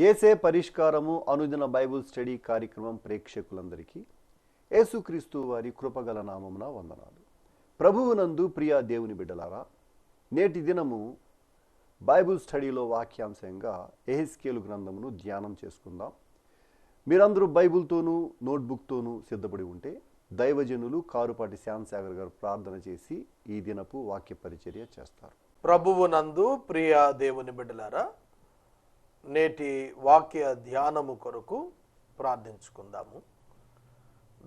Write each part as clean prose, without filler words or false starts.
ఏసే పరిష్కారము అనుదిన Bible study కార్యక్రమం ప్రేక్షకులందరికీ యేసుక్రీస్తు వారి కృపగల నామమున వందనాలు. ప్రభువునందు ప్రియ దేవుని బిడ్డలారా, నేటి దినము బైబుల్ స్టడీలో వాక్యాంశంగా యెహెజ్కేలు గ్రంథమును ధ్యానం చేసుకుందాం. మీరందరూ బైబుల్తోనూ నోట్బుక్తోనూ సిద్ధపడి ఉంటే దైవజనులు కారుపాటి శ్యామ్సాగర్ గారు ప్రార్థన చేసి ఈ దినపు వాక్య పరిచర్య చేస్తారు. ప్రభువునందు ప్రియ దేవుని బిడ్డలారా, నేటి వాక్య ధ్యానము కొరకు ప్రార్థించుకుందాము.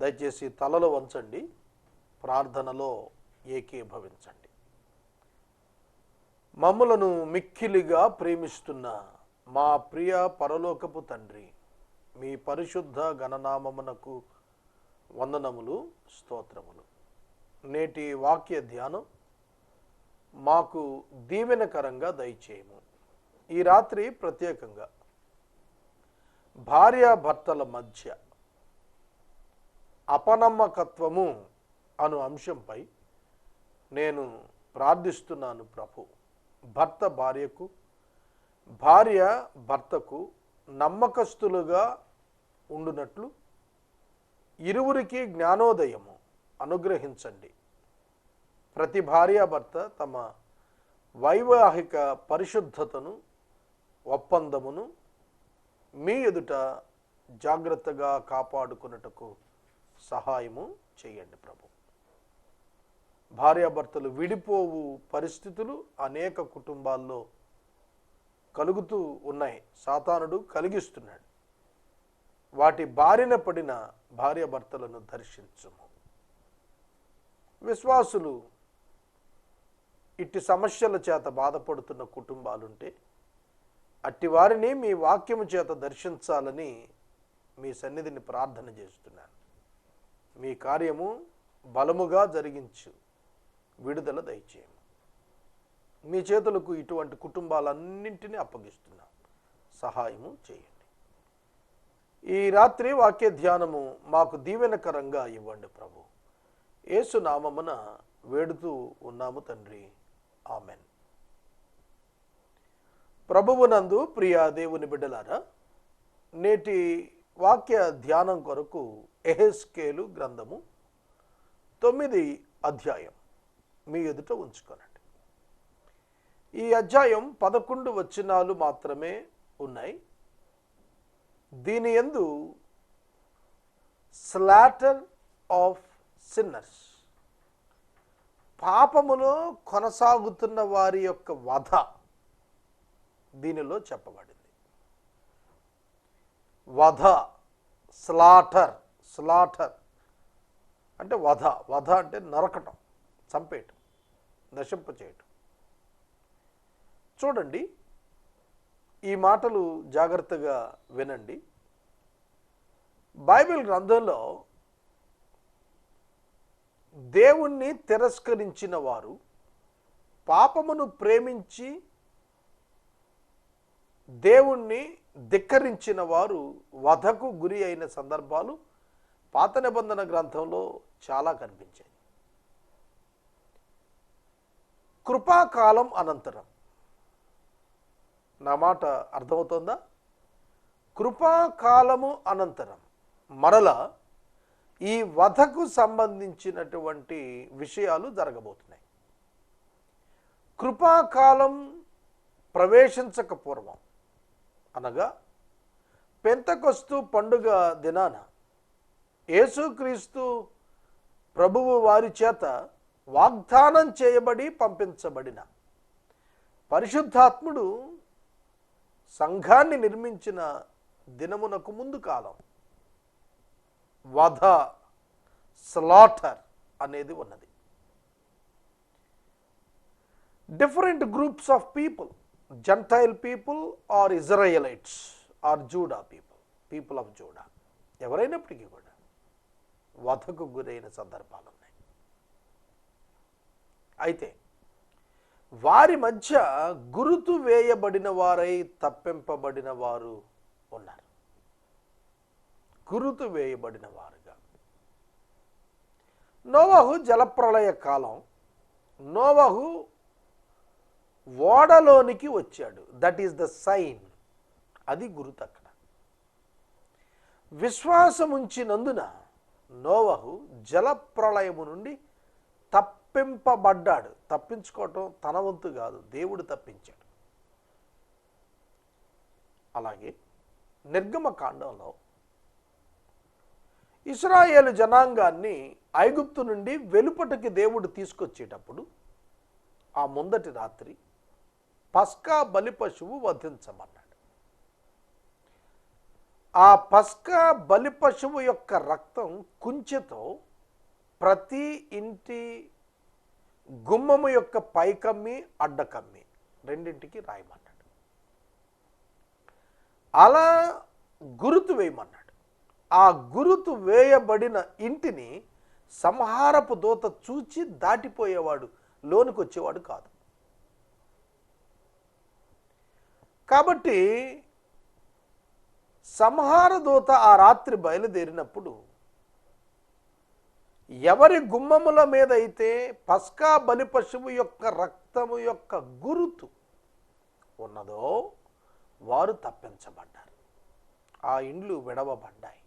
దయచేసి తలలు వంచండి, ప్రార్థనలో ఏకీభవించండి. మమ్ములను మిక్కిలిగా ప్రేమిస్తున్న మా ప్రియ పరలోకపు తండ్రి, మీ పరిశుద్ధ గణనామమునకు వందనములు, స్తోత్రములు. నేటి వాక్య ధ్యానం మాకు దీవెనకరంగా దయచేయము. ఈ రాత్రి ప్రత్యేకంగా భార్యాభర్తల మధ్య అపనమ్మకత్వము అను అంశంపై నేను ప్రార్థిస్తున్నాను ప్రభు. భర్త భార్యకు, భార్య భర్తకు నమ్మకస్తులుగా ఉండునట్లు ఇరువురికి జ్ఞానోదయము అనుగ్రహించండి. ప్రతి భార్యాభర్త తమ వైవాహిక పరిశుద్ధతను, ఒప్పందమును మీ ఎదుట జాగ్రత్తగా కాపాడుకున్నటకు సహాయము చేయండి ప్రభు. భార్యాభర్తలు విడిపోవు పరిస్థితులు అనేక కుటుంబాల్లో కలుగుతూ ఉన్నాయి. సాతానుడు కలిగిస్తున్నాడు. వాటి బారిన పడిన భార్యాభర్తలను దర్శించుము. విశ్వాసులు ఇట్టి సమస్యల చేత బాధపడుతున్న కుటుంబాలుంటే అట్టి వారిని మీ వాక్యము చేత దర్శించాలని మీ సన్నిధిని ప్రార్థన చేస్తున్నాను. మీ కార్యము బలముగా జరిగించు, విడుదల దయచేయము. మీ చేతులకు ఇటువంటి కుటుంబాలన్నింటినీ అప్పగిస్తున్నాం, సహాయము చేయండి. ఈ రాత్రి వాక్య ధ్యానము మాకు దీవెనకరంగా ఇవ్వండి ప్రభు. యేసు నామమున వేడుతూ ఉన్నాము తండ్రి, ఆమెన్. ప్రభువునందు ప్రియ దేవుని బిడ్డలారా, నేటి వాక్య ధ్యానం కొరకు యెహెజ్కేలు గ్రంథము 9వ అధ్యాయం మీ ఎదుట ఉంచుకోనండి. ఈ అధ్యాయం 11 వచనాలు మాత్రమే ఉన్నాయి. దీని యందు స్లాటర్ ఆఫ్ సిన్నర్స్, పాపములో కొనసాగుతున్న వారి యొక్క వధ దీనిలో చెప్పబడింది. వధ, స్లాటర్. స్లాటర్ అంటే వధ. వధ అంటే నరకటం, చంపేయటం, నశింపచేయటం. చూడండి, ఈ మాటలు జాగ్రత్తగా వినండి. బైబిల్ గ్రంథంలో దేవుణ్ణి తిరస్కరించిన వారు, పాపమును ప్రేమించి దేవుణ్ణి ధిక్కరించిన వారు వధకు గురి అయిన సందర్భాలు పాత నిబంధన గ్రంథంలో చాలా కనిపించాయి. కృపాకాలం అనంతరం, నా మాట అర్థమవుతోందా? కృపాకాలము అనంతరం మరలా ఈ వధకు సంబంధించినటువంటి విషయాలు జరగబోతున్నాయి. కృపాకాలం ప్రవేశించక పూర్వం, అనగా పెంతెకొస్తు పండుగ దినాన యేసుక్రీస్తు ప్రభువు వారి చేత వాగ్దానం చేయబడి పంపించబడిన పరిశుద్ధాత్ముడు సంఘాన్ని నిర్మించిన దినమునకు ముందు కాలం వధ, స్లాటర్ అనేది ఉన్నది. Different groups of people, gentile people or Israelites or Judah people, people of Judah, ఎవరైనప్పటికీ కూడా వధకు గురైన సందర్భాలు ఉన్నాయి. అయితే వారి మధ్య గురుతు వేయబడిన వారై తప్పింపబడిన వారు ఉన్నారు. గురుతు వేయబడిన వారుగా నోవహు జలప్రళయ కాలం, నోవహు ఓడలోనికి వచ్చాడు. దట్ ఈస్ ద సైన్ అది గురుతు అక్కడ. విశ్వాసముంచినందున నోవహు జలప్రళయము నుండి తప్పింపబడ్డాడు. తప్పించుకోవటం తన వంతు కాదు, దేవుడు తప్పించాడు. అలాగే నిర్గమకాండంలో ఇశ్రాయేలు జనాంగాన్ని ఐగుప్తు నుండి వెలుపటికి దేవుడు తీసుకొచ్చేటప్పుడు ఆ ముందటి రాత్రి పస్కా బలి పశువు వధించమన్నాడు. ఆ పస్కా బలి పశువు యొక్క రక్తం కుంచెతో ప్రతి ఇంటి గుమ్మము యొక్క పైకమ్మి అడ్డకమ్మి రెండింటికి రాయమన్నాడు. అలా గురుతు వేయమన్నాడు. ఆ గురుతు వేయబడిన ఇంటిని సంహారపు దూత చూచి దాటిపోయేవాడు, లోనికి వచ్చేవాడు కాదు. కాబట్టి సంహార దూత ఆ రాత్రి బయలుదేరినప్పుడు ఎవరి గుమ్మముల మీద అయితే పస్కా బలి పశువు యొక్క రక్తము యొక్క గురుతు ఉన్నదో వారు తప్పించబడ్డారు. ఆ ఇండ్లు విడవబడ్డాయి.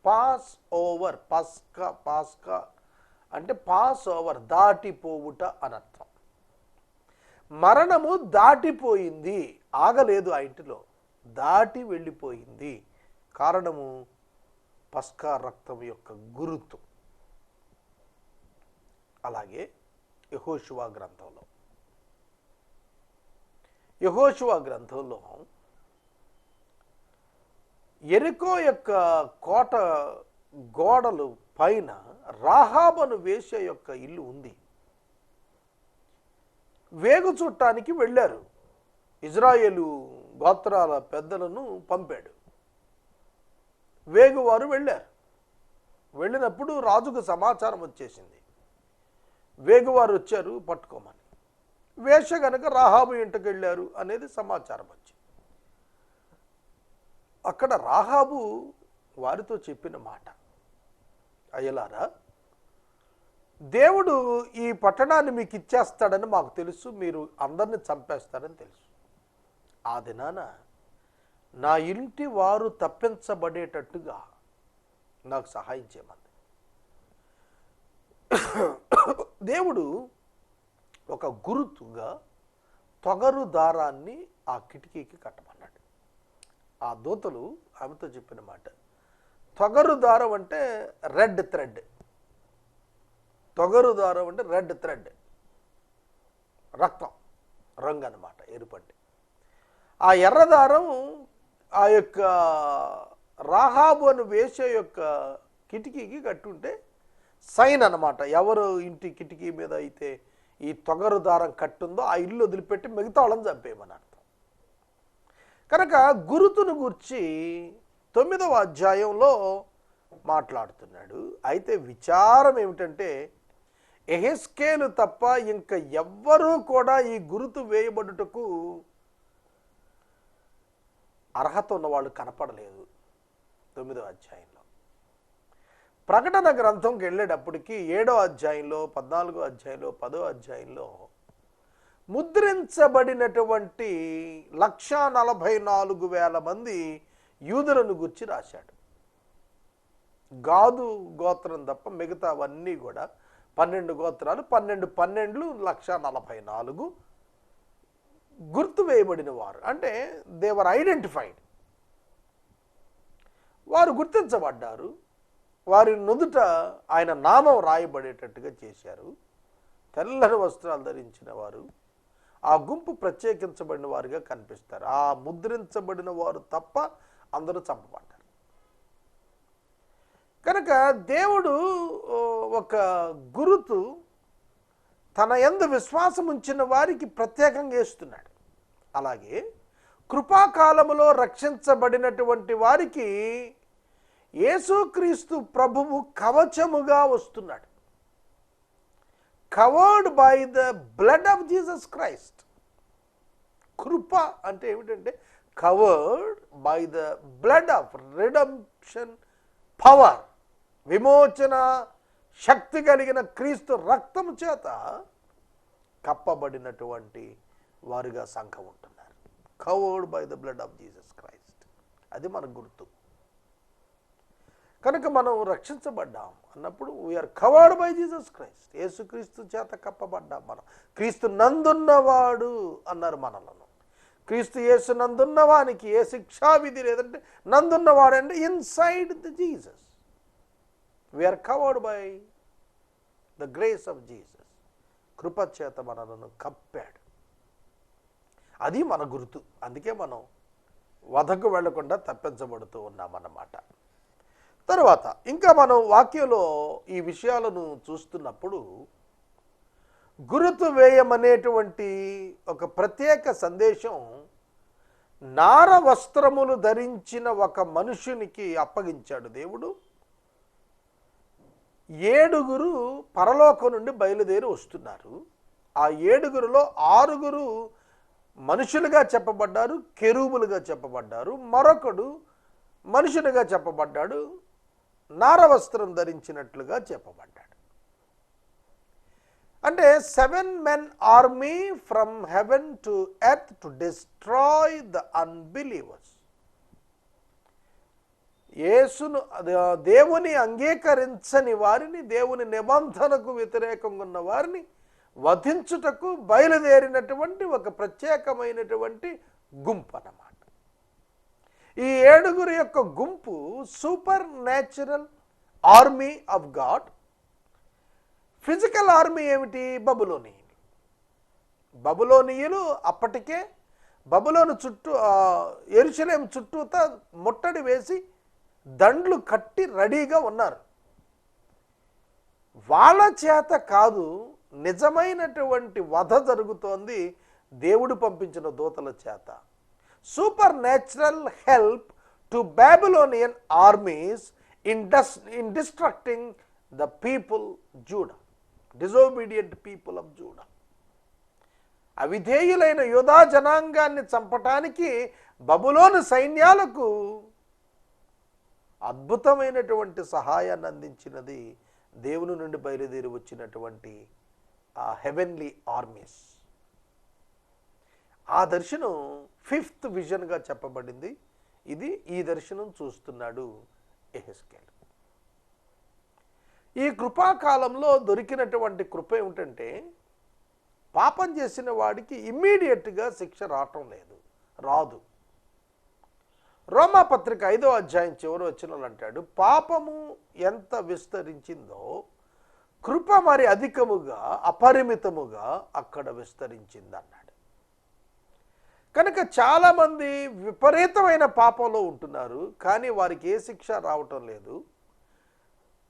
పాస్ ఓవర్, పాస్కా అంటే పాస్ ఓవర్, దాటిపోవుట అనర్థం. మరణము దాటిపోయింది, ఆగలేదు, ఆ ఇంటిలో దాటి వెళ్ళిపోయింది. కారణము పస్కా రక్తం యొక్క గురుతు. అలాగే యెహోషువ గ్రంథంలో యెరికో యొక్క కోట గోడలు పైన రాహాబను వేశ్య యొక్క ఇల్లు ఉంది. వేగు చుట్టానికి వెళ్ళారు. ఇజ్రాయేలు గోత్రాల పెద్దలను పంపాడు. వేగువారు వెళ్ళారు. వెళ్ళినప్పుడు రాజుకు సమాచారం వచ్చేసింది, వేగువారు వచ్చారు పట్టుకోమని. వేశ్య గనక రాహాబు ఇంటికి వెళ్ళారు అనేది సమాచారం వచ్చింది. అక్కడ రాహాబు వారితో చెప్పిన మాట, అయ్యలారా, దేవుడు ఈ పట్టణాన్ని మీకు ఇచ్చేస్తాడని మాకు తెలుసు, మీరు అందరిని చంపేస్తారని తెలుసు. ఆ దినాన నా ఇంటి వారు తప్పించబడేటట్టుగా నాకు సహాయం చేయమంది. దేవుడు ఒక గురుతుగా తొగరు దారాన్ని ఆ కిటికీకి కట్టమన్నాడు. ఆ దూతలు ఆమెతో చెప్పిన మాట, తొగరు దారం అంటే రెడ్ థ్రెడ్. తొగరు దారం అంటే రెడ్ థ్రెడ్, రక్తం రంగు అన్నమాట, ఎరుపండి. ఆ ఎర్రదారం ఆ యొక్క రాహాబు అని వేసే యొక్క కిటికీకి కట్టుంటే సైన్ అన్నమాట. ఎవరు ఇంటి కిటికీ మీద అయితే ఈ తొగరు దారం కట్టుందో ఆ ఇల్లు వదిలిపెట్టి మిగతా వాళ్ళని చంపేయమని అర్థం. కనుక గురుతును గురించి 9వ అధ్యాయంలో మాట్లాడుతున్నాడు. అయితే విచారం ఏమిటంటే యెహెజ్కేలు తప్ప ఇంకా ఎవ్వరూ కూడా ఈ గురుతు వేయబడుటకు అర్హత ఉన్నవాళ్ళు కనపడలేదు 9వ అధ్యాయంలో. ప్రకటన గ్రంథంకి వెళ్ళేటప్పటికి 7వ అధ్యాయంలో, 14వ అధ్యాయంలో, 10వ అధ్యాయంలో ముద్రించబడినటువంటి 1,44,000 మంది యూదులను గురించి రాశాడు. గాదు గోత్రం తప్ప మిగతావన్నీ కూడా 12 గోత్రాలు, 12 1,40,000 గుర్తు వేయబడిన వారు. అంటే దేవర్ ఐడెంటిఫైడ్, వారు గుర్తించబడ్డారు. వారి నుదుట ఆయన నామం రాయబడేటట్టుగా చేశారు. తెల్లని వస్త్రాలు ధరించిన వారు ఆ గుంపు ప్రత్యేకించబడిన వారుగా కనిపిస్తారు. ఆ ముద్రించబడిన వారు తప్ప అందరూ చంపబడ్డారు. కనుక దేవుడు ఒక గురుతు తన యందు విశ్వాసం ఉంచిన వారికి ప్రత్యేకంగా వేస్తున్నాడు. అలాగే కృపాకాలములో రక్షించబడినటువంటి వారికి యేసుక్రీస్తు ప్రభువు కవచముగా వస్తున్నాడు. Covered by the blood of Jesus Christ. కృప అంటే ఏమిటంటే covered by the blood of redemption power, విమోచన శక్తి కలిగిన క్రీస్తు రక్తము చేత కప్పబడినటువంటి వారుగా సంఘం ఉంటున్నారు. Covered by the blood of Jesus Christ. అది మన గుర్తు. కనుక మనం రక్షించబడ్డాం అన్నప్పుడు we are covered by Jesus Christ. యేసుక్రీస్తు చేత కప్పబడ్డాం మనం. క్రీస్తు నందున్నవాడు అన్నారు మనలను. క్రీస్తు యేసు నందున్నవానికి ఏ శిక్షా విధి లేదంటే నందున్నవాడు అంటే inside the Jesus. We are covered by the grace of Jesus. కృప చేత మనలను కప్పాడు. అది మన గుర్తు. అందుకే మనం వధకు వెళ్లకుండా తప్పించబడుతూ ఉన్నామన్నమాట. తర్వాత ఇంకా మనం వాక్యంలో ఈ విషయాలను చూస్తున్నప్పుడు గురుతు వేయమనేటువంటి ఒక ప్రత్యేక సందేశం నార వస్త్రములు ధరించిన ఒక మనుషునికి అప్పగించాడు దేవుడు. 7 పరలోకం నుండి బయలుదేరి వస్తున్నారు. ఆ 7లో 6 మనుషులుగా చెప్పబడ్డారు, కెరూబులుగా చెప్పబడ్డారు. మరొకడు మనుషునిగా చెప్పబడ్డాడు, నారవస్త్రం ధరించినట్లుగా చెప్పబడ్డాడు. అంటే 7 men army from heaven to earth to destroy the unbelievers. యేసును దేవుని అంగీకరించని వారిని, దేవుని నిబంధనకు వ్యతిరేకంగా ఉన్న వారిని వధించుటకు బయలుదేరినటువంటి ఒక ప్రత్యేకమైనటువంటి గుంపు అన్నమాట. ఈ 7 యొక్క గుంపు super natural army of God. Physical army ఏమిటి? బబులోనీయులు. బబులోనీయులు అప్పటికే బబులోను చుట్టూ, యెరూషలేము చుట్టూతా ముట్టడి వేసి దండ్లు కట్టి రెడీగా ఉన్నారు. వాళ్ళ చేత కాదు, నిజమైనటువంటి వధ జరుగుతోంది దేవుడు పంపించిన దూతల చేత. Supernatural help to Babylonian armies in destructing the people Judah, disobedient people of Judah. అవిధేయులైన యూదా జనాంగాన్ని చంపటానికి బబులోను సైన్యాలకు అద్భుతమైనటువంటి సహాయాన్ని అందించినది దేవుని నుండి బయలుదేరి వచ్చినటువంటి ఆ హెవెన్లీ ఆర్మీస్. ఆ దర్శనం 5th విజన్గా చెప్పబడింది. ఈ దర్శనం చూస్తున్నాడు యెహెజ్కేలు. ఈ కృపాకాలంలో దొరికినటువంటి కృప ఏమిటంటే, పాపం చేసిన వాడికి ఇమ్మీడియట్గా శిక్ష రాదు. రోమాపత్రిక 5వ అధ్యాయం చివరి వచనంలో అంటాడు, పాపము ఎంత విస్తరించిందో కృప మరి అధికముగా అపరిమితముగా అక్కడ విస్తరించింది అన్నాడు. కనుక చాలామంది విపరీతమైన పాపంలో ఉంటున్నారు, కానీ వారికి ఏ శిక్ష రావటం లేదు.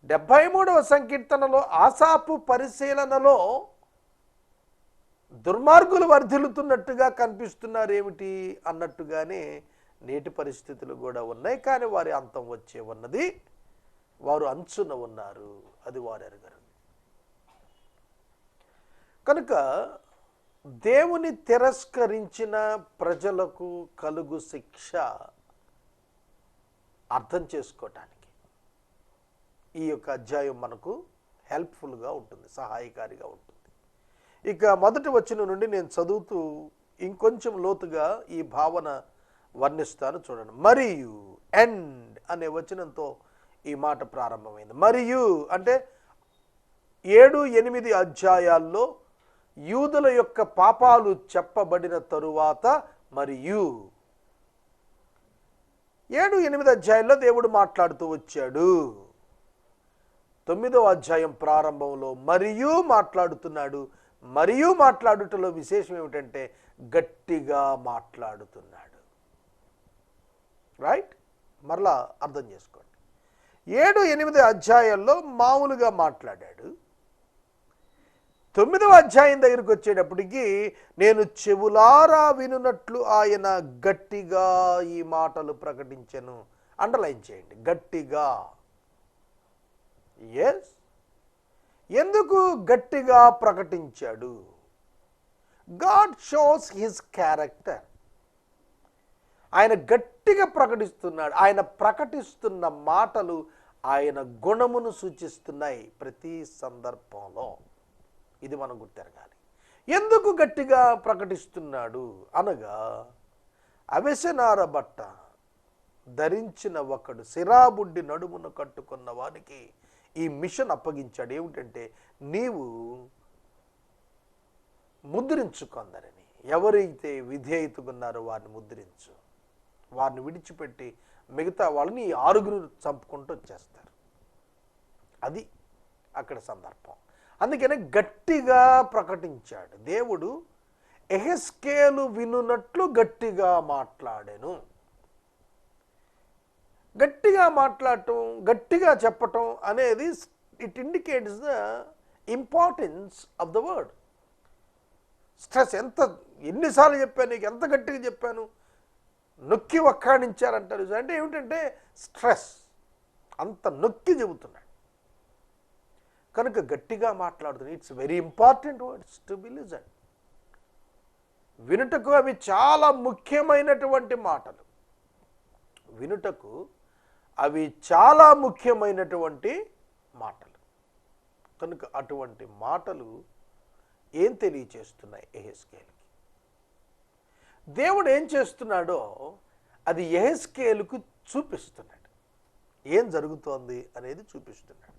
73వ సంకీర్తనలో ఆసాపు పరిశీలనలో దుర్మార్గులు వర్ధిల్లుతున్నట్టుగా కనిపిస్తున్నారు ఏమిటి అన్నట్టుగానే నేటి పరిస్థితులు కూడా ఉన్నాయి. కానీ వారి అంతం వచ్చే ఉన్నది, వారు అంచున ఉన్నారు, అది వారు ఎరగరు. కనుక దేవుని తిరస్కరించిన ప్రజలకు కలుగు శిక్ష అర్థం చేసుకోవటానికి ఈ యొక్క అధ్యాయం మనకు హెల్ప్ఫుల్గా ఉంటుంది, సహాయకారిగా ఉంటుంది. ఇక మొదటి వచనం నుండి నేను చదువుతూ ఇంకొంచెం లోతుగా ఈ భావన వర్ణిస్తాను, చూడండి. మరియు ఎండ్ అనే వచనంతో ఈ మాట ప్రారంభమైంది. మరియు అంటే 7-8 అధ్యాయాల్లో యూదుల యొక్క పాపాలు చెప్పబడిన తరువాత మరియు 7-8 అధ్యాయంలో దేవుడు మాట్లాడుతూ వచ్చాడు. 9వ అధ్యాయం ప్రారంభంలో మరియు మాట్లాడుతున్నాడు. మరియు మాట్లాడుటలో విశేషం ఏమిటంటే గట్టిగా మాట్లాడుతున్నాడు. రైట్? మరలా అర్థం చేసుకోండి. 7-8 అధ్యాయాల్లో మామూలుగా మాట్లాడాడు. 9వ అధ్యాయం దగ్గరికి వచ్చేటప్పటికి నేను చెవులారా వినున్నట్లు ఆయన గట్టిగా ఈ మాటలు ప్రకటించెను. అండర్లైన్ చేయండి, గట్టిగా. ఎస్, ఎందుకు గట్టిగా ప్రకటించాడు? God shows his character. ఆయన గట్టిగా ప్రకటిస్తున్నాడు. ఆయన ప్రకటిస్తున్న మాటలు ఆయన గుణమును సూచిస్తున్నాయి ప్రతి సందర్భంలో. ఇది మనం గుర్తెరగాలి. ఎందుకు గట్టిగా ప్రకటిస్తున్నాడు అనగా అవిసెనార బట్ట ధరించిన ఒకడు సిరాబుడ్డి నడుమును కట్టుకున్న వానికి ఈ మిషన్ అప్పగించాడు. ఏమిటంటే, నీవు ముద్రించుకొందరని. ఎవరైతే విధేయతగున్నారో వారిని ముద్రించు, వారిని విడిచిపెట్టి మిగతా వాళ్ళని ఈ 6 చంపుకుంటూ వచ్చేస్తారు. అది అక్కడ సందర్భం. అందుకనే గట్టిగా ప్రకటించాడు దేవుడు. యెహెజ్కేలు వినున్నట్లు గట్టిగా మాట్లాడెను. గట్టిగా మాట్లాడటం, గట్టిగా చెప్పటం అనేది it indicates the importance of the word. Stress ఎన్నిసార్లు చెప్పాను, నీకు ఎంత గట్టిగా చెప్పాను, నొక్కి వక్కాణించారంటారు. అంటే ఏమిటంటే స్ట్రెస్, అంత నొక్కి చెబుతున్నాడు కనుక గట్టిగా మాట్లాడుతున్నాడు. It's very important words to be listen. వినుటకు అవి చాలా ముఖ్యమైనటువంటి మాటలు. వినుటకు అవి చాలా ముఖ్యమైనటువంటి మాటలు కనుక అటువంటి మాటలు ఏం తెలియచేస్తున్నాయి యెహెజ్కేలుకి? దేవుడు ఏం చేస్తున్నాడో అది యెహెజ్కేలుకు చూపిస్తున్నాడు. ఏం జరుగుతోంది అనేది చూపిస్తున్నాడు.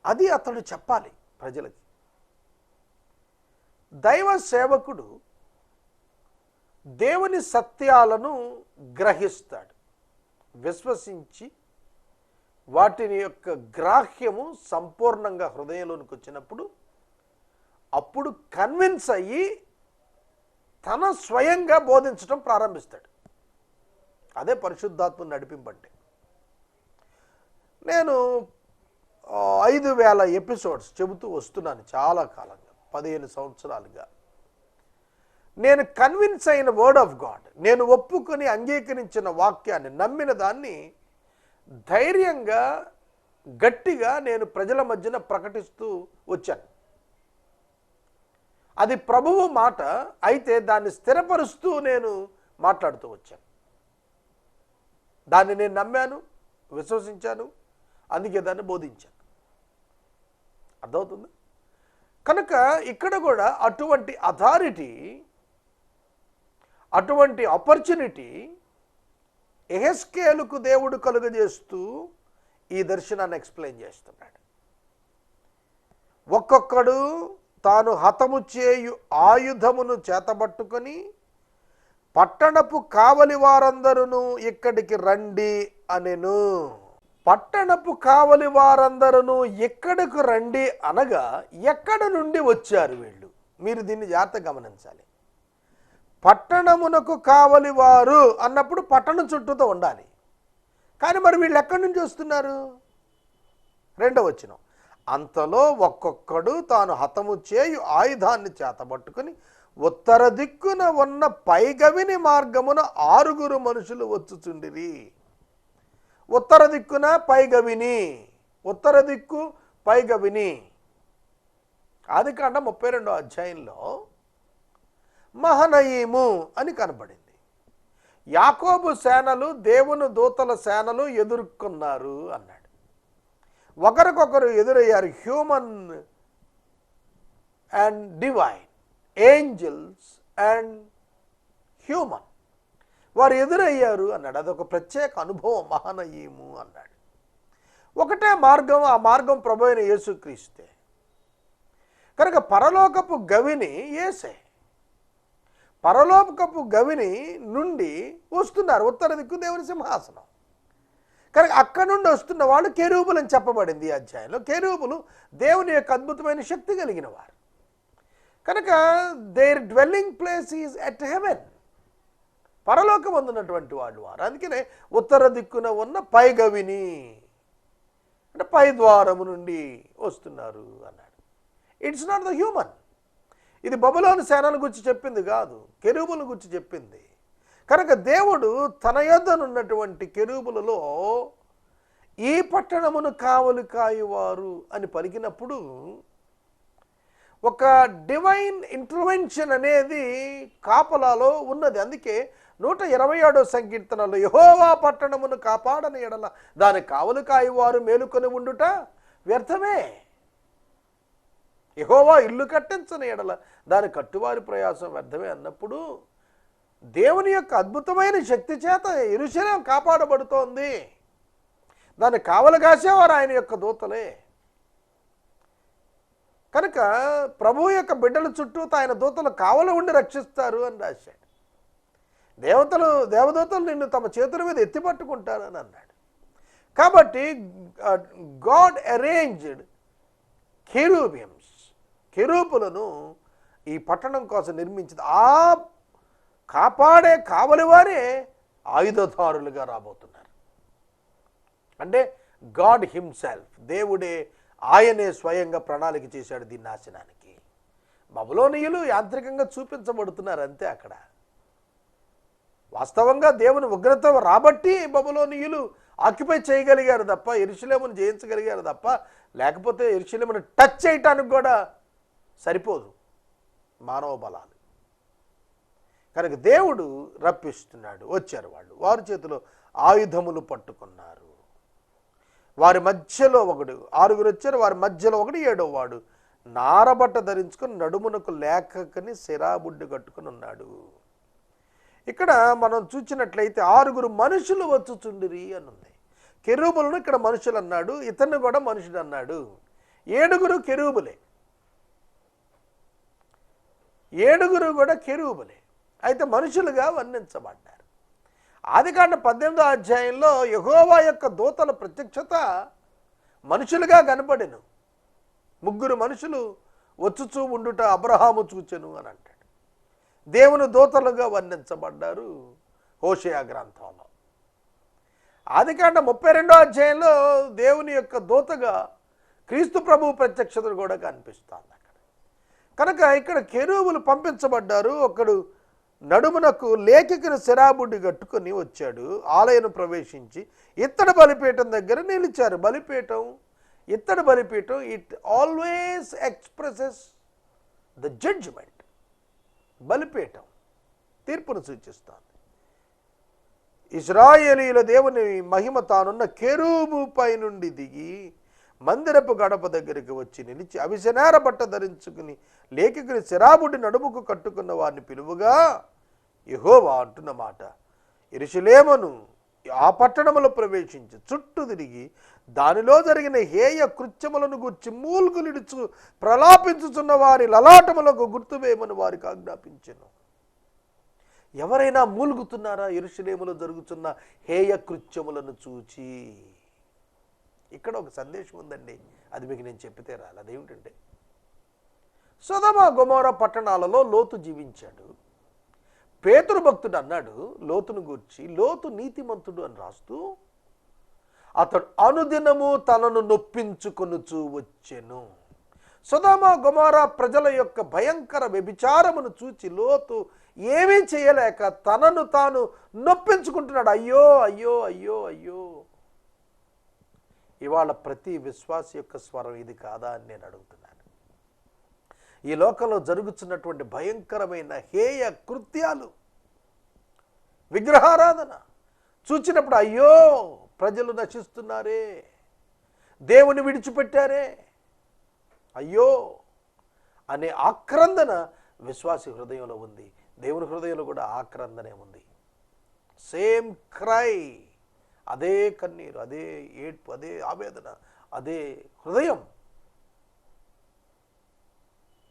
అది అతడు చెప్పాలి ప్రజలకి. దైవ సేవకుడు దేవుని సత్యాలను గ్రహిస్తాడు, విశ్వసించి వాటిని యొక్క గ్రాహ్యము సంపూర్ణంగా హృదయంలోనికి వచ్చినప్పుడు అప్పుడు కన్విన్స్ అయ్యి తన స్వయంగా బోధించడం ప్రారంభిస్తాడు. అదే పరిశుద్ధాత్మ నడిపింపంటే. నేను 5000 ఎపిసోడ్స్ చెబుతూ వస్తున్నాను చాలా కాలంగా, 15 సంవత్సరాలుగా. నేను కన్విన్స్ అయిన వర్డ్ ఆఫ్ గాడ్, నేను ఒప్పుకొని అంగీకరించిన వాక్యాన్ని, నమ్మిన దాన్ని ధైర్యంగా గట్టిగా నేను ప్రజల మధ్యన ప్రకటిస్తూ వచ్చాను. అది ప్రభువు మాట అయితే దాన్ని స్థిరపరుస్తూ నేను మాట్లాడుతూ వచ్చాను. దాన్ని నేను నమ్మాను, విశ్వసించాను, అందుకే దాన్ని బోధించాను. అర్థమవుతుంది? కనుక ఇక్కడ కూడా అటువంటి అథారిటీ, అటువంటి ఆపర్చునిటీ యెహెజ్కేలుకు దేవుడు కలుగజేస్తూ ఈ దర్శనాన్ని ఎక్స్ప్లెయిన్ చేస్తున్నాడు. ఒక్కొక్కడు తాను హతము చేయు ఆయుధమును చేతబట్టుకొని పట్టణపు కావలి వారందరూ ఇక్కడికి రండి అనెను. పట్టణపు కావలి వారందరూ ఎక్కడికి రండి అనగా ఎక్కడ నుండి వచ్చారు వీళ్ళు? మీరు దీన్ని జాగ్రత్తగా గమనించాలి. పట్టణమునకు కావలి వారు అన్నప్పుడు పట్టణం చుట్టూతో ఉండాలి. కానీ మరి వీళ్ళు ఎక్కడి నుంచి వస్తున్నారు? 2వ వచనం, అంతలో ఒక్కొక్కడు తాను హతము చేయు ఆయుధాన్ని చేతబట్టుకుని ఉత్తర దిక్కున ఉన్న పైగవిని మార్గమున 6 మనుషులు వచ్చుచుండిరి. ఉత్తర దిక్కున పైగవిని, ఉత్తర దిక్కు పైగవిని. ఆదికాండం 32వ అధ్యాయంలో మహనయీము అని కనబడింది. యాకోబు సేనలు దేవుని దూతల సేనలు ఎదుర్కొన్నారు అన్నాడు. ఒకరికొకరు ఎదురయ్యారు. Human and divine, angels and human, వారు ఎదురయ్యారు అన్నాడు. అదొక ప్రత్యేక అనుభవం. మహనయీము అన్నాడు. ఒకటే మార్గం, ఆ మార్గం ప్రభు అయిన యేసుక్రీస్తే కనుక పరలోకపు గవిని యేసే. పరలోకపు గవిని నుండి వస్తున్నారు. ఉత్తర దిక్కు దేవుని సింహాసనం. కనుక అక్కడి నుండి వస్తున్న వాళ్ళు కెరూబులు అని చెప్పబడింది ఈ అధ్యాయంలో. కెరూబులు దేవుని యొక్క అద్భుతమైన శక్తి కలిగిన వారు కనుక there dwelling place is at heaven. పరలోకం అందున్నటువంటి వాళ్ళు వారు. అందుకనే ఉత్తర దిక్కున ఉన్న పైగవిని అంటే పై ద్వారము నుండి వస్తున్నారు అన్నాడు. It's not the human. ఇది బబులోను సేనల గురించి చెప్పింది కాదు, కెరూబుల గురించి చెప్పింది. కనుక దేవుడు తన యొద్దనున్నటువంటి కెరూబులలో ఈ పట్టణమును కావలి కాయువారు అని పలికినప్పుడు ఒక డివైన్ ఇంటర్వెన్షన్ అనేది కాపలాలో ఉన్నది. అందుకే 127వ సంకీర్తనలో యెహోవా పట్టణమును కాపాడని ఎడల దాని కావలి కాయువారు మేలుకొని ఉండుట వ్యర్థమే. యెహోవా ఇల్లు కట్టించని ఎడల దాని కట్టువారి ప్రయాసం వ్యర్థమే అన్నప్పుడు దేవుని యొక్క అద్భుతమైన శక్తి చేత యెరూషలేము కాపాడబడుతోంది. దాన్ని కావలి కాసేవారు ఆయన యొక్క దూతలే. కనుక ప్రభువు యొక్క బిడ్డల చుట్టూ ఆయన దూతలు కావలి ఉండి రక్షిస్తారు అని రాశాడు. దేవదూతలు నిన్ను తమ చేతుల మీద ఎత్తి పట్టుకుంటారని అన్నాడు. కాబట్టి గాడ్ అరేంజ్డ్ కెరూబియమ్స్, కెరూబులను ఈ పట్టణం కోసం నిర్మించింది. ఆ కాపాడే కావలి వారే ఆయుధదారులుగా రాబోతున్నారు. అంటే గాడ్ హిమ్సెల్ఫ్, దేవుడే, ఆయనే స్వయంగా ప్రణాళిక చేశాడు దీని నాశనానికి. బబులోనీయులు యాంత్రికంగా చూపించబడుతున్నారు అంతే. అక్కడ వాస్తవంగా దేవుని ఉగ్రత రాబట్టి బబులోనీయులు ఆక్యుపై చేయగలిగారు తప్ప, యెరూషలేమును జయించగలిగారు తప్ప, లేకపోతే యెరూషలేమును టచ్ చేయటానికి కూడా సరిపోదు మానవ బలాలు. కనుక దేవుడు రప్పిస్తున్నాడు. వచ్చారు వాళ్ళు, వారి చేతిలో ఆయుధములు పట్టుకున్నారు. వారి మధ్యలో ఒకడు, 6 వచ్చారు, వారి మధ్యలో ఒకడు, 7వ వాడు నారబట్ట ధరించుకొని నడుమునకు లేఖకని సిరాబుడ్డు కట్టుకుని ఉన్నాడు. ఇక్కడ మనం చూసినట్లయితే 6 మనుషులు వచ్చుచుండిరి అని ఉంది. కెరూబులను ఇక్కడ మనుషులు అన్నాడు, ఇతన్ని కూడా మనుషుడు అన్నాడు. 7 కెరూబులే, 7 కూడా కెరూబులే, అయితే మనుషులుగా వర్ణించబడ్డారు. ఆదికాండ 18వ అధ్యాయంలో యెహోవా యొక్క దూతల ప్రత్యక్షత మనుషులుగా కనపడెను. 3 మనుషులు వచ్చుచూ ఉండుట అబ్రహాము చూచెను అని అంటాడు. దేవుని దూతలుగా వర్ణించబడ్డారు హోషేయ గ్రంథంలో. ఆదికాండ 32వ అధ్యాయంలో దేవుని యొక్క దూతగా క్రీస్తు ప్రభువు ప్రత్యక్షత కూడా కనిపిస్తుంది అక్కడ. కనుక ఇక్కడ కెరూబులు పంపించబడ్డారు. ఒకడు నడుమునకు లేఖికను శరాబుడ్డి కట్టుకొని వచ్చాడు. ఆలయను ప్రవేశించి ఇత్తడి బలిపీఠం దగ్గర నిలిచారు. బలిపీఠం, ఇత్తడి బలిపీఠం, it always expresses the judgement. బలిపీఠం తీర్పును సూచిస్తుంది. ఇశ్రాయేలీయుల దేవుని మహిమ తానున్న కెరూబు పై నుండి దిగి మందిరపు గడప దగ్గరికి వచ్చి నిలిచి అవిసెనార బట్ట ధరించుకుని లేఖికుని శరాబుడి నడుముకు కట్టుకున్న వారిని పిలువుగా యెహోవా అంటున్న మాట, యెరూషలేమును ఆ పట్టణములో ప్రవేశించి చుట్టూ తిరిగి దానిలో జరిగిన హేయ కృత్యములను గూర్చి మూల్గులిడుచు ప్రలాపించుచున్న వారి లలాటములకు గుర్తువేయమని వారికి ఆజ్ఞాపించెను. ఎవరైనా మూల్గుతున్నారా యెరూషలేములో జరుగుతున్న హేయ కృత్యములను చూచి? ఇక్కడ ఒక సందేశం ఉందండి, అది మీకు నేను చెప్పితే రాలి. అదేమిటంటే, సొదొమ గొమొర్రా పట్టణాలలో లోతు జీవించాడు. పేతురు భక్తుడు అన్నాడు లోతును గూర్చి, లోతు నీతిమంతుడు అని రాస్తూ, అతడు అనుదినము తనను నొప్పించుకొనుచూ వచ్చెను. సొదొమ గొమొర్రా ప్రజల యొక్క భయంకర వ్యభిచారమును చూచి లోతు ఏమీ చేయలేక తనను తాను నొప్పించుకుంటున్నాడు. అయ్యో అయ్యో అయ్యో అయ్యో. ఇవాళ ప్రతి విశ్వాసి యొక్క స్వరం ఇది కాదా అని నేను అడుగుతున్నాను. ఈ లోకంలో జరుగుతున్నటువంటి భయంకరమైన హేయ కృత్యాలు, విగ్రహారాధన చూచినప్పుడు అయ్యో ప్రజలు నశిస్తున్నారే, దేవుని విడిచిపెట్టారే, అయ్యో అనే ఆక్రందన విశ్వాసి హృదయంలో ఉంది. దేవుని హృదయంలో కూడా ఆక్రందనే ఉంది. సేమ్ క్రై, అదే కన్నీరు, అదే ఏడ్పు, అదే ఆవేదన, అదే హృదయం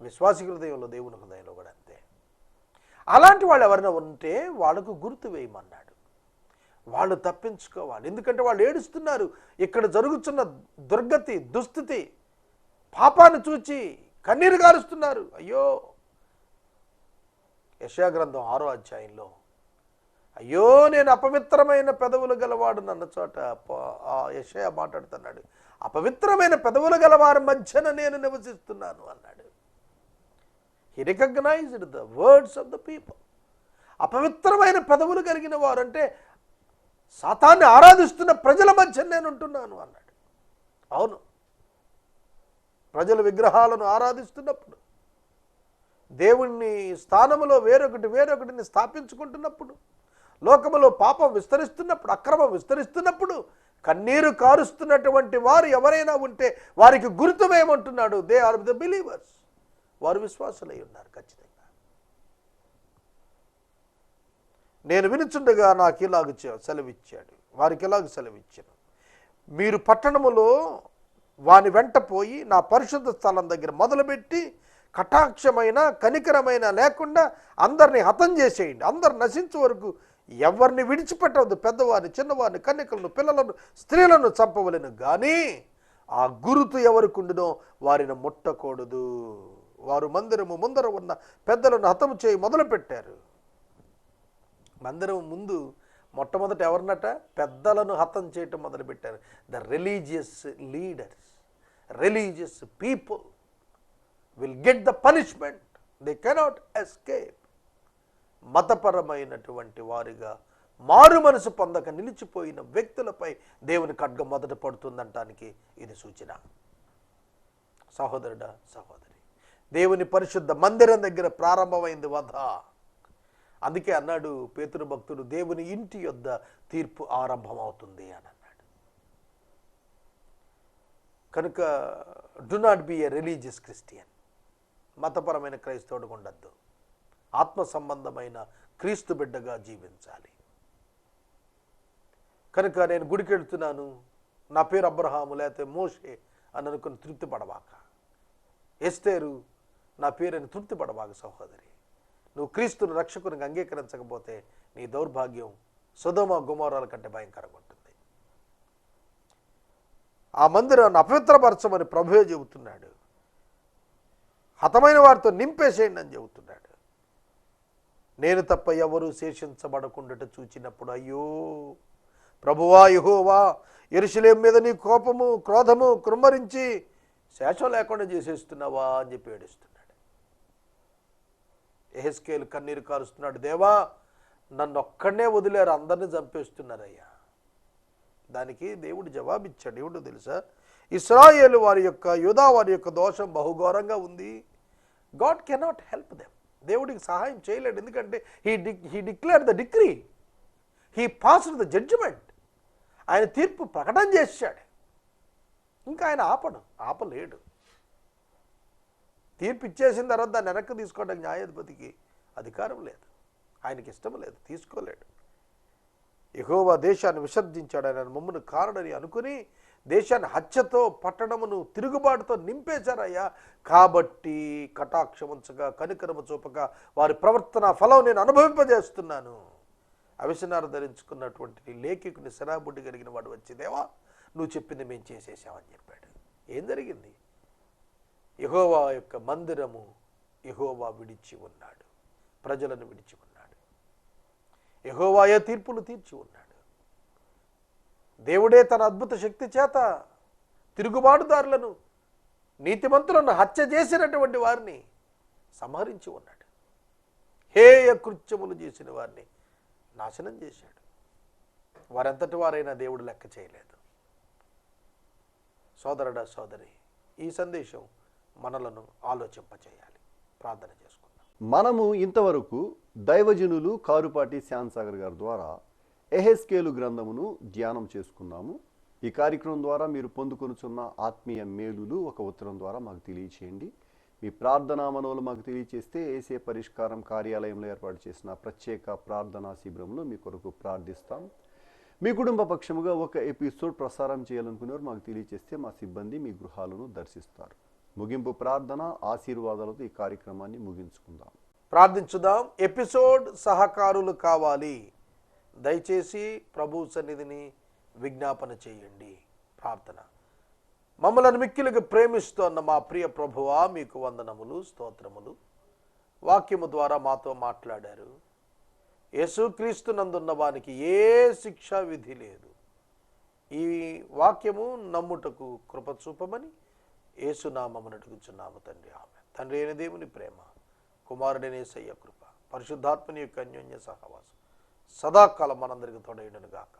విశ్వాసి హృదయంలో, దేవుని హృదయంలో కూడా అంతే. అలాంటి వాళ్ళు ఎవరైనా ఉంటే వాళ్ళకు గుర్తు వేయమన్నాడు. వాళ్ళు తప్పించుకోవాలి. ఎందుకంటే వాళ్ళు ఏడుస్తున్నారు. ఇక్కడ జరుగుతున్న దుర్గతి, దుస్థితి, పాపాన్ని చూచి కన్నీరు గారుస్తున్నారు. అయ్యో. యెషయా గ్రంథం 6వ అధ్యాయంలో అయ్యో నేను అపవిత్రమైన పెదవులు గలవాడు అన్న చోట యెషయా మాట్లాడుతున్నాడు. అపవిత్రమైన పెదవులు గలవారి మధ్యన నేను నివసిస్తున్నాను అన్నాడు. He recognized the words of the people. అపవిత్రమైన పెదవులు కలిగిన వారు అంటే సాతాన్ని ఆరాధిస్తున్న ప్రజల మధ్య నేను ఉంటున్నాను అన్నాడు. అవును, ప్రజలు విగ్రహాలను ఆరాధిస్తున్నప్పుడు, దేవుణ్ణి స్థానములో వేరొకటిని స్థాపించుకుంటున్నప్పుడు, లోకములో పాపం విస్తరిస్తున్నప్పుడు, అక్రమం విస్తరిస్తున్నప్పుడు కన్నీరు కారుస్తున్నటువంటి వారు ఎవరైనా ఉంటే వారికి గుర్తుమేమంటున్నాడు? They are the believers. వారు విశ్వాసులై ఉన్నారు ఖచ్చితంగా. నేను వినుచుండగా నాకు ఇలాగ సెలవిచ్చాడు, వారికి ఇలాగ సెలవిచ్చాను, మీరు పట్టణములో వాని వెంట పోయి నా పరిశుద్ధ స్థలం దగ్గర మొదలుపెట్టి కటాక్షమైన కనికరమైన లేకుండా అందరినీ హతం చేసేయండి, అందరు నశించే వరకు ఎవరిని విడిచిపెట్టవద్దు, పెద్దవారిని చిన్నవారిని కన్యకలను పిల్లలను స్త్రీలను చంపవలెను, కానీ ఆ గురుతు ఎవరికి ఉండునో వారిని ముట్టకూడదు. వారు మందిరము ముందర ఉన్న పెద్దలను హతము చేయి మొదలుపెట్టారు. మందిరం ముందు మొట్టమొదట ఎవరినట? పెద్దలను హతం చేయటం మొదలుపెట్టారు. The religious leaders, religious people will get the punishment, they cannot escape. మతపరమైనటువంటి వారిగా మారు మనసు పొందక నిలిచిపోయిన వ్యక్తులపై దేవుని ఖడ్గం మొదట పడుతుందంటానికి ఇది సూచన. సహోదరుడా, సహోదరి, దేవుని పరిశుద్ధ మందిరం దగ్గర ప్రారంభమైంది వధ. అందుకే అన్నాడు పేతురు భక్తుడు, దేవుని ఇంటి యొద్ద తీర్పు ఆరంభమవుతుంది అని అన్నాడు. కనుక do not be a religious Christian. మతపరమైన క్రైస్తవుడు ఉండద్దు. ఆత్మ సంబంధమైన క్రీస్తు బిడ్డగా జీవించాలి. కనుక నేను గుడికి వెళ్తున్నాను, నా పేరు అబ్రహాము లేకపోతే మోషే అని అనుకుని తృప్తి పడవాక, ఎస్తేరు నా పేరుని తృప్తి పడవాక. సహోదరి, నువ్వు క్రీస్తుని రక్షకునికి అంగీకరించకపోతే నీ దౌర్భాగ్యం సొదొమ గొమొర్రాల కంటే భయంకరంగా ఉంటుంది. ఆ మందిరాన్ని అపవిత్రపరచమని ప్రభువే చెబుతున్నాడు. హతమైన వారితో నింపేసేయండి అని చెబుతున్నాడు. నేను తప్ప ఎవరు శేషించబడకుండా చూచినప్పుడు, అయ్యో ప్రభువా యెహోవా, యెరూషలేము మీద నీ కోపము క్రోధము కృమ్మరించి శేషం లేకుండా చేసేస్తున్నావా అని చెప్పి ఏడుస్తున్నాడు. యెహెజ్కేలు కన్నీరు కారుస్తున్నాడు, దేవా నన్ను ఒక్కడనే వదిలేరు, అందరినీ చంపేస్తున్నారయ్యా. దానికి దేవుడు జవాబిచ్చాడు. ఏమిటో తెలుసా? ఇశ్రాయేలు వారి యొక్క, యూదా వారి యొక్క దోషం బహుఘోరంగా ఉంది. God cannot help them. దేవుడికి సహాయం చేయలేడు. ఎందుకంటే he declare the decree, he passed the judgement. ఆయన తీర్పు ప్రకటన చేశాడు. ఇంకా ఆయన ఆపలేడు. తీర్పు ఇచ్చేసిన తర్వాత దాన్ని వెనక్కి తీసుకోవడానికి న్యాయాధిపతికి అధికారం లేదు, ఆయనకి ఇష్టం లేదు, తీసుకోలేడు. యెహోవా దేశాన్ని విసర్జించాడు, ఆయన మమ్మను కారణని అనుకుని దేశాన్ని హత్యతో పట్టణమును తిరుగుబాటుతో నింపేశారయ్యా. కాబట్టి కటాక్షముంచగా కనికరము చూపక వారి ప్రవర్తన ఫలం నేను అనుభవింపజేస్తున్నాను. అవిసనారు ధరించుకున్నటువంటి లేఖికుని శరాబుడ్డి కలిగిన వాడు వచ్చి, దేవా నువ్వు చెప్పింది మేము చేసేసామని చెప్పాడు. ఏం జరిగింది? యెహోవా యొక్క మందిరము యెహోవా విడిచి ఉన్నాడు, ప్రజలను విడిచి ఉన్నాడు. యెహోవాయే తీర్పులు తీర్చి ఉన్నాడు. దేవుడే తన అద్భుత శక్తి చేత తిరుగుబాటుదారులను, నీతిమంతులను హత్య చేసినటువంటి వారిని సంహరించి ఉన్నాడు. హేయ కృత్యములు చేసిన వారిని నాశనం చేశాడు. వారెంతటి వారైనా దేవుడు లెక్క చేయలేదు. సోదరుడా, సోదరి, ఈ సందేశం మనలను ఆలోచింపచేయాలి. ప్రార్థన చేసుకుందాం. మనము ఇంతవరకు దైవజనులు కారుపాటి శ్యామ్సాగర్ గారి ద్వారా యెహెజ్కేలు గ్రంథమును ధ్యానం చేసుకున్నాము. ఈ కార్యక్రమం ద్వారా మీరు పొందుకొనుచున్న ఆత్మీయ మేలులు ఒక ఉత్తరం ద్వారా మాకు తెలియచేయండి. మీ ప్రార్థనా మనవులు మాకు తెలియచేస్తే ఏసే పరిష్కారం కార్యాలయంలో ఏర్పాటు చేసిన ప్రత్యేక ప్రార్థనా శిబిరంలో మీ కొరకు ప్రార్థిస్తాం. మీ కుటుంబ పక్షముగా ఒక ఎపిసోడ్ ప్రసారం చేయాలనుకునేవారు మాకు తెలియచేస్తే మా సిబ్బంది మీ గృహాలను దర్శిస్తారు. ముగింపు ప్రార్థన ఆశీర్వాదాలతో ఈ కార్యక్రమాన్ని ముగించుకుందాం. ప్రార్థించుదాం. ఎపిసోడ్ సహకారులు కావాలి. దయచేసి ప్రభు సన్నిధిని విజ్ఞాపన చేయండి. ప్రార్థన. మమ్మల్ని మిక్కిలిగా ప్రేమిస్తున్న మా ప్రియ ప్రభువా, మీకు వందనములు, స్తోత్రములు. వాక్యము ద్వారా మాతో మాట్లాడారు. యేసుక్రీస్తు నందున్న వానికి ఏ శిక్షా విధి లేదు. ఈ వాక్యము నమ్ముటకు కృప చూపమని యేసునామమున అడుగుచున్నాము తండ్రి. ఆమేన్. తండ్రి అయిన దేవుని ప్రేమ, కుమారుడైన యేసయ్య కృప, పరిశుద్ధాత్మని యొక్క అన్యోన్య సహవాసం సదాకాలం మనందరికీ తోడైండును గాక.